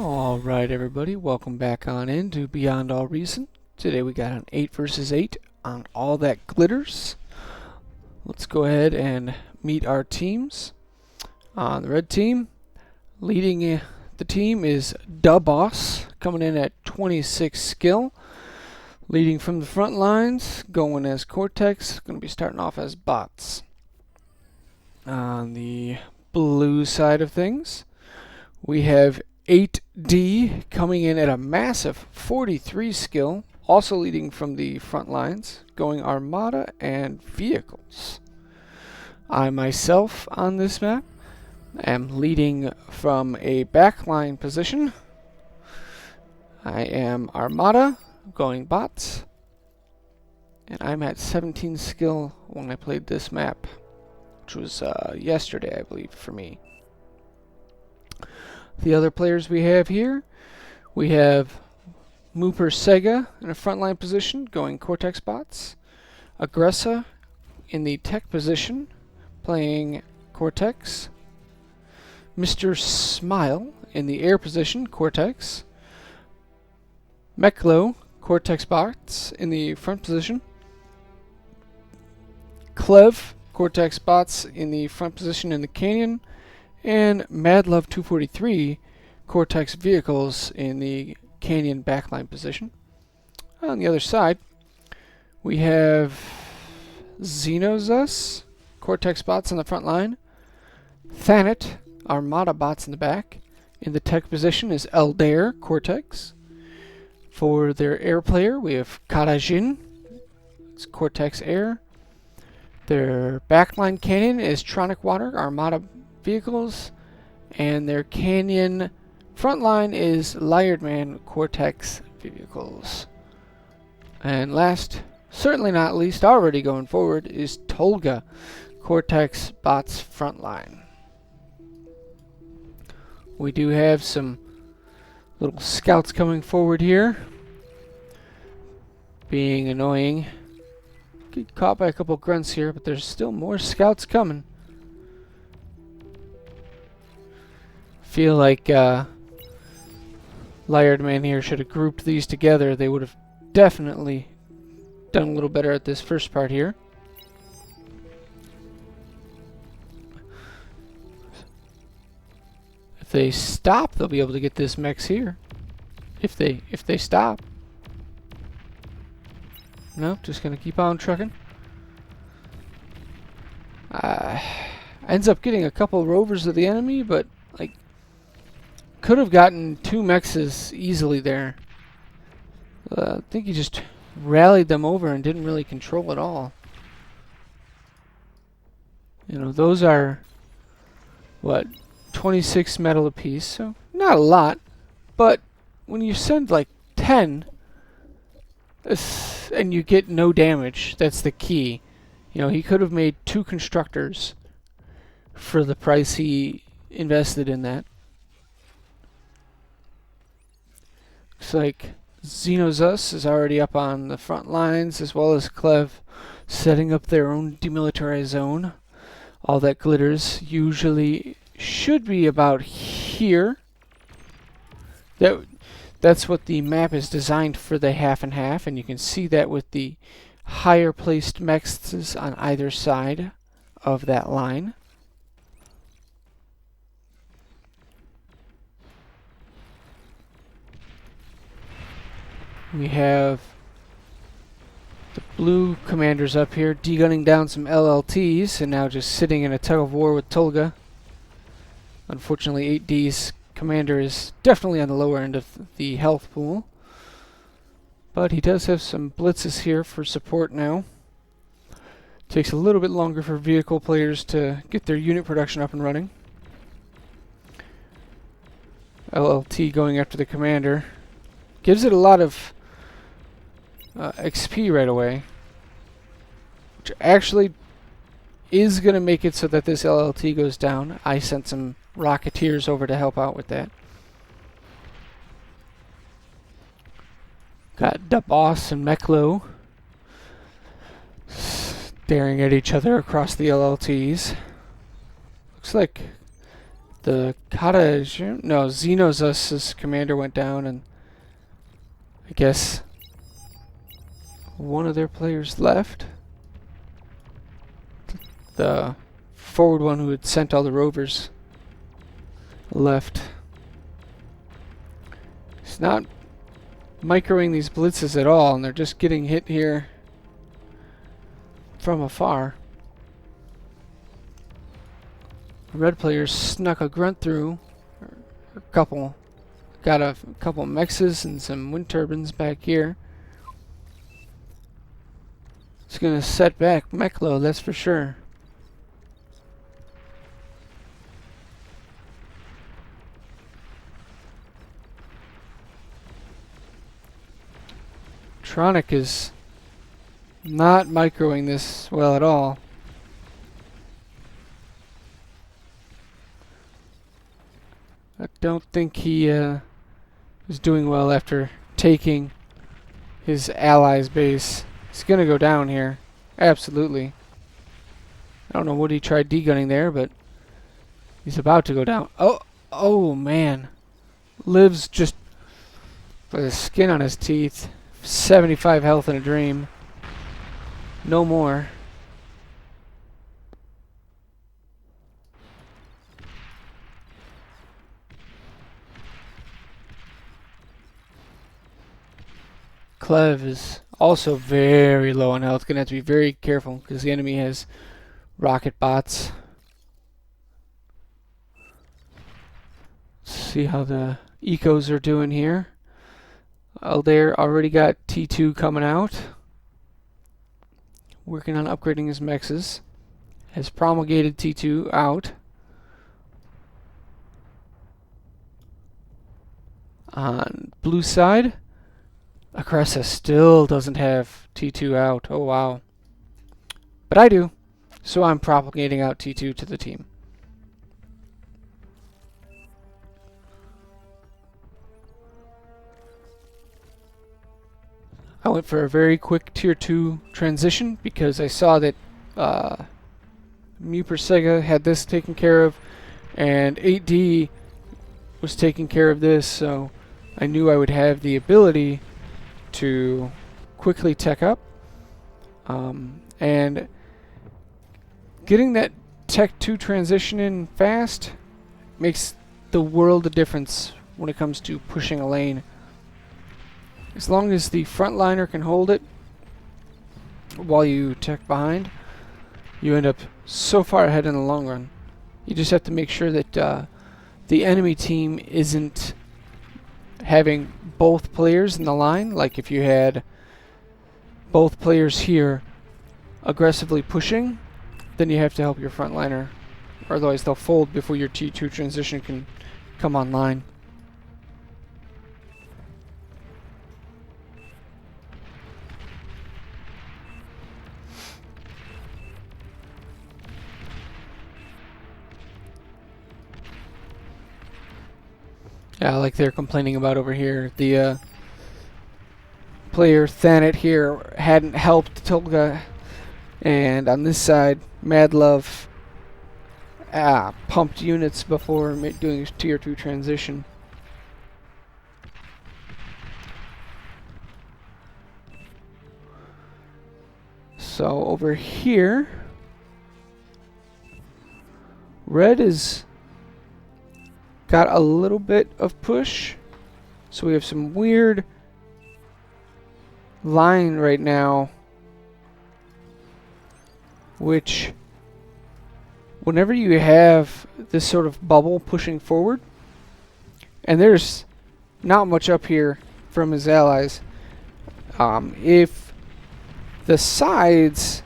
Alright everybody, welcome back on into Beyond All Reason. Today we got an 8 versus 8 on All That Glitters. Let's go ahead and meet our teams. On the red team, leading the team is Da Boss, coming in at 26 skill. Leading from the front lines, going as Cortex, going to be starting off as Bots. On the blue side of things, we have 8D coming in at a massive 43 skill, also leading from the front lines, going Armada and Vehicles. I myself on this map am leading from a backline position. I am Armada, going Bots, and I'm at 17 skill when I played this map, which was yesterday, I believe, for me. The other players we have here, we have Mooper Sega in a frontline position, going Cortex Bots. Aggressa in the tech position, playing Cortex. Mr. Smile in the air position, Cortex. Meklo, Cortex Bots in the front position. Clev, Cortex Bots in the front position in the canyon. And Madlove 243 Cortex Vehicles in the canyon backline position. On the other side, we have Xenozus Cortex Bots in the front line. Thanet Armada Bots in the back. In the tech position is Eldair Cortex. For their air player, we have Karajin, it's Cortex Air. Their backline canyon is Tronic Water Armada Vehicles, and their canyon frontline is Liardman Cortex Vehicles. And last, certainly not least, already going forward, is Tolga Cortex Bots frontline. We do have some little scouts coming forward here, being annoying. Get caught by a couple grunts here, but there's still more scouts coming. Feel like Liardman here should have grouped these together. They would have definitely done a little better at this first part here. If they stop, they'll be able to get this mechs here. If they stop. No, just gonna keep on trucking. Ends up getting a couple rovers of the enemy, but like, could have gotten 2 mexes easily there. I think he just rallied them over and didn't really control at all. You know, those are, what, 26 metal apiece, so not a lot. But when you send like 10, and you get no damage, that's the key. You know, he could have made 2 constructors for the price he invested in that. Looks like Xenozus is already up on the front lines, as well as Clev setting up their own demilitarized zone. All That Glitters usually should be about here. That's what the map is designed for, the half and half, and you can see that with the higher placed mexes on either side of that line. We have the blue commanders up here degunning down some LLTs and now just sitting in a tug of war with Tolga. Unfortunately, 8D's commander is definitely on the lower end of the health pool, but he does have some blitzes here for support now. Takes a little bit longer for vehicle players to get their unit production up and running. LLT going after the commander gives it a lot of XP right away, which actually is going to make it so that this LLT goes down. I sent some Rocketeers over to help out with that. Got Da Boss and Meklo staring at each other across the LLTs. Looks like The cottage. No, Xenos' commander went down, and I guess one of their players left. The forward one who had sent all the rovers left. He's not microing these blitzes at all, and they're just getting hit here from afar. The red players snuck a grunt through. A couple. Got a couple mexes and some wind turbines back here. It's gonna set back mech load, that's for sure. Tronic is not microing this well at all. I don't think he was doing well after taking his allies' base. He's gonna go down here. Absolutely. I don't know what he tried degunning there, but he's about to go down. Oh man. Lives just with the skin on his teeth. 75 health in a dream. No more. Clev is also very low on health. Gonna have to be very careful because the enemy has rocket bots. Let's see how the ecos are doing here. Aldair already got T2 coming out. Working on upgrading his mexes. Has promulgated T2 out. On blue side, Acressa still doesn't have T2 out. Oh wow. But I do. So I'm propagating out T2 to the team. I went for a very quick tier 2 transition because I saw that Mu Persega had this taken care of and 8D was taking care of this, so I knew I would have the ability to quickly tech up. And getting that tech 2 transition in fast makes the world of difference when it comes to pushing a lane. As long as the frontliner can hold it while you tech behind, you end up so far ahead in the long run. You just have to make sure that the enemy team isn't having both players in the line. Like if you had both players here aggressively pushing, then you have to help your frontliner, or otherwise they'll fold before your T2 transition can come online. Yeah, like they're complaining about over here. The player Thanet here hadn't helped Tolga, and on this side, Madlove pumped units before doing his tier 2 transition. So over here, Red is got a little bit of push, so we have some weird line right now, which whenever you have this sort of bubble pushing forward, and there's not much up here from his allies, if the sides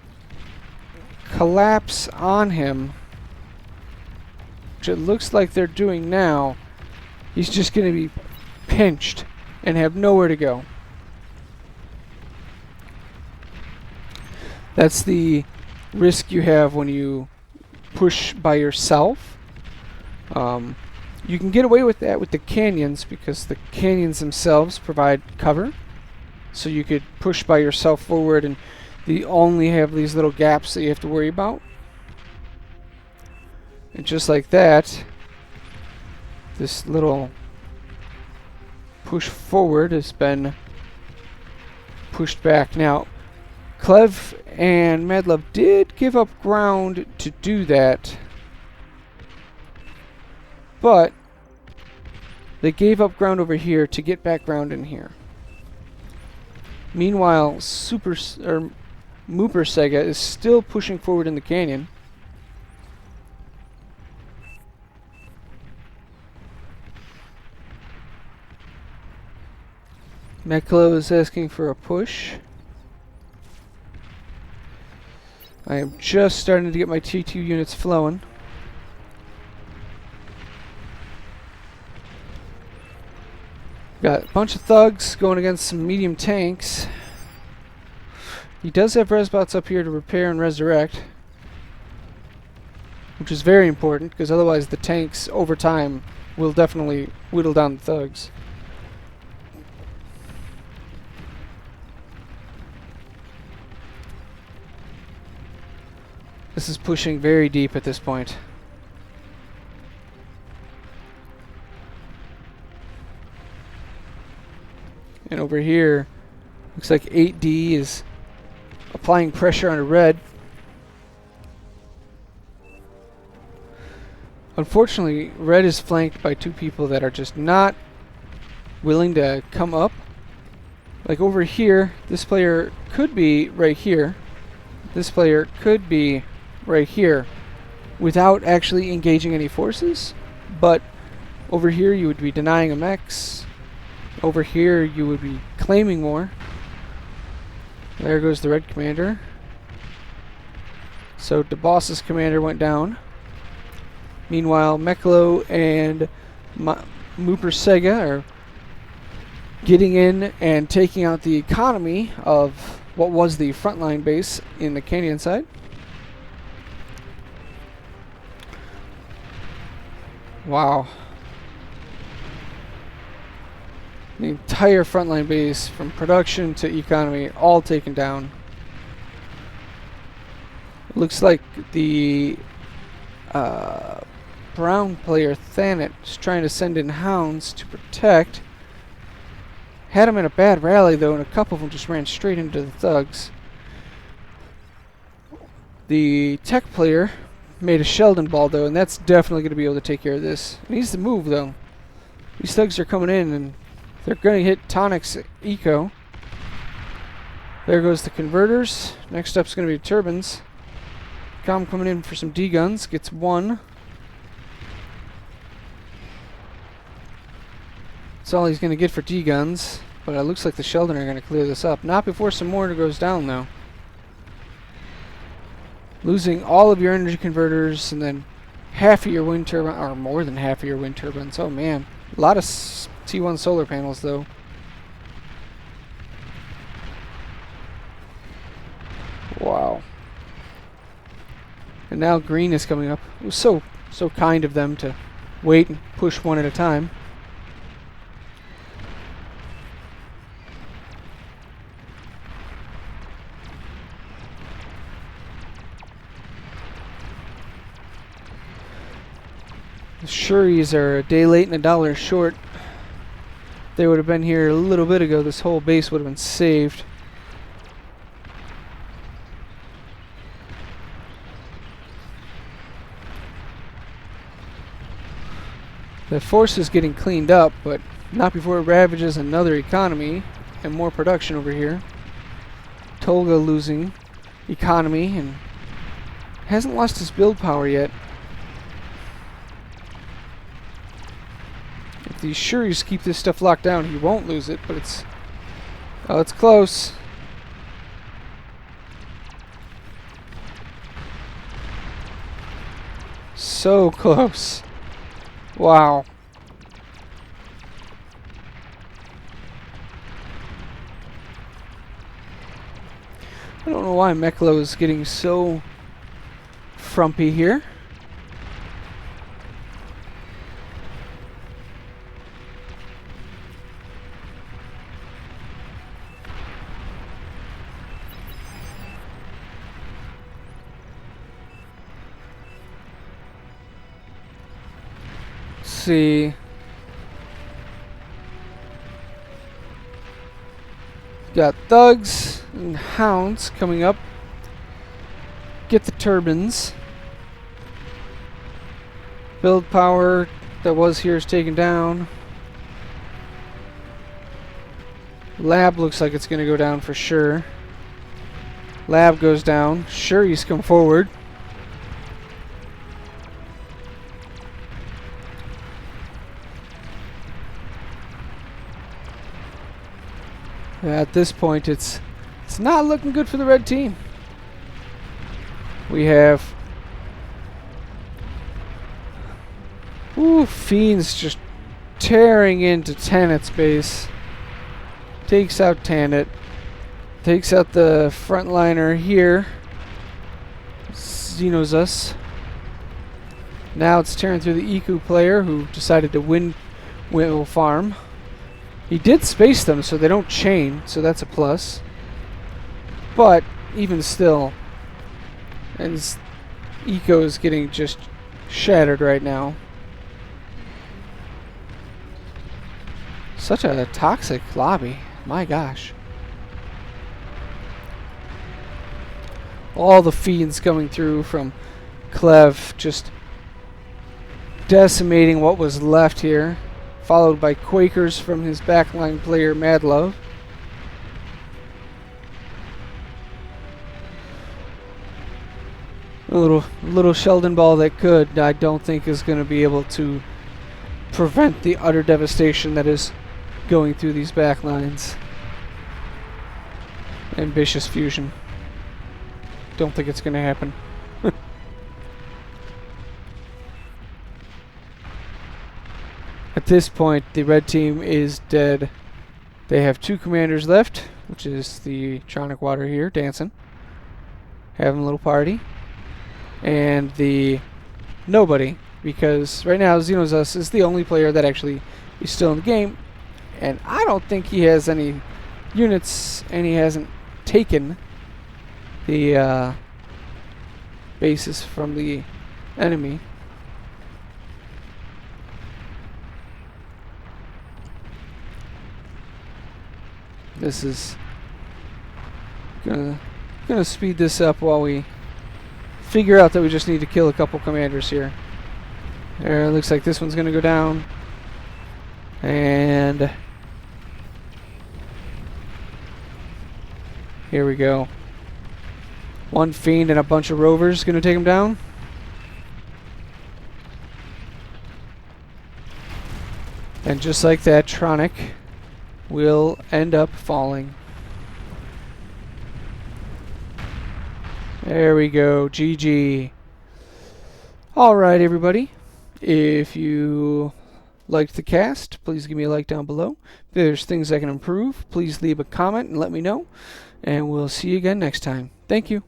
collapse on him, which it looks like they're doing now, he's just going to be pinched and have nowhere to go. That's the risk you have when you push by yourself. You can get away with that with the canyons because the canyons themselves provide cover. So you could push by yourself forward and you only have these little gaps that you have to worry about. And just like that, This little push forward has been pushed back. Now, Clev and Madlove did give up ground to do that, but they gave up ground over here to get back ground in here. Meanwhile, Mooper Sega is still pushing forward in the canyon. Meklo is asking for a push. I am just starting to get my T2 units flowing. Got a bunch of thugs going against some medium tanks. He does have resbots up here to repair and resurrect, which is very important, because otherwise the tanks over time will definitely whittle down the thugs. This is pushing very deep at this point. And over here, looks like 8D is applying pressure on red. Unfortunately, red is flanked by two people that are just not willing to come up. Like over here, this player could be right here. This player could be right here without actually engaging any forces, but over here you would be denying a mechs. Over here you would be claiming more. There goes the red commander. So the boss's commander went down. Meanwhile, Meklo and Mooper Sega are getting in and taking out the economy of what was the frontline base in the canyon side. Wow. The entire frontline base, from production to economy, all taken down. It looks like the brown player, Thanet, is trying to send in hounds to protect. Had him in a bad rally, though, and a couple of them just ran straight into the thugs. The tech player made a Sheldon ball, though, and that's definitely going to be able to take care of this. It needs to move, though. These thugs are coming in, and they're going to hit Tonic's eco. There goes the converters. Next up's going to be turbines. Com coming in for some D-guns. Gets one. That's all he's going to get for D-guns. But it looks like the Sheldon are going to clear this up. Not before some more goes down, though. Losing all of your energy converters and then half of your wind turbine, or more than half of your wind turbines. Oh man, a lot of T1 solar panels though. Wow. And now green is coming up. It was so kind of them to wait and push one at a time. The Shuris are a day late and $1 short. If they would have been here a little bit ago, this whole base would have been saved. The force is getting cleaned up, but not before it ravages another economy and more production over here. Tolga losing economy and hasn't lost his build power yet. If the Shuris keep this stuff locked down, he won't lose it, but it's close. So close. Wow. I don't know why Meklo is getting so frumpy here. See, Got thugs and hounds coming up. Get the turbines. Build power that was here is taken down. Lab looks like it's going to go down for sure. Lab goes down. Sure, he's come forward. At this point, it's not looking good for the red team. We have Fiends just tearing into Tanit's base. Takes out Tanit. Takes out the frontliner here. Xenozus. Now it's tearing through the Iku player who decided to win farm. He did space them so they don't chain, so that's a plus. But even still, and his eco is getting just shattered right now. Such a toxic lobby. My gosh. All the fiends coming through from Clev, just decimating what was left here. Followed by Quakers from his backline player, Madlove. A little Sheldon ball that could, I don't think is going to be able to prevent the utter devastation that is going through these backlines. Ambitious fusion. Don't think it's going to happen. At this point, the red team is dead. They have 2 commanders left, which is the Tronic Water here, dancing. Having a little party. And the nobody, because right now Xenozus is the only player that actually is still in the game. And I don't think he has any units, and he hasn't taken the bases from the enemy. This is gonna speed this up while we figure out that we just need to kill a couple commanders here. There, looks like this one's gonna go down. And here we go. 1 fiend and a bunch of rovers gonna take him down. And just like that, Tronic will end up falling. There we go. GG. Alright, everybody. If you liked the cast, please give me a like down below. If there's things I can improve, please leave a comment and let me know. And we'll see you again next time. Thank you.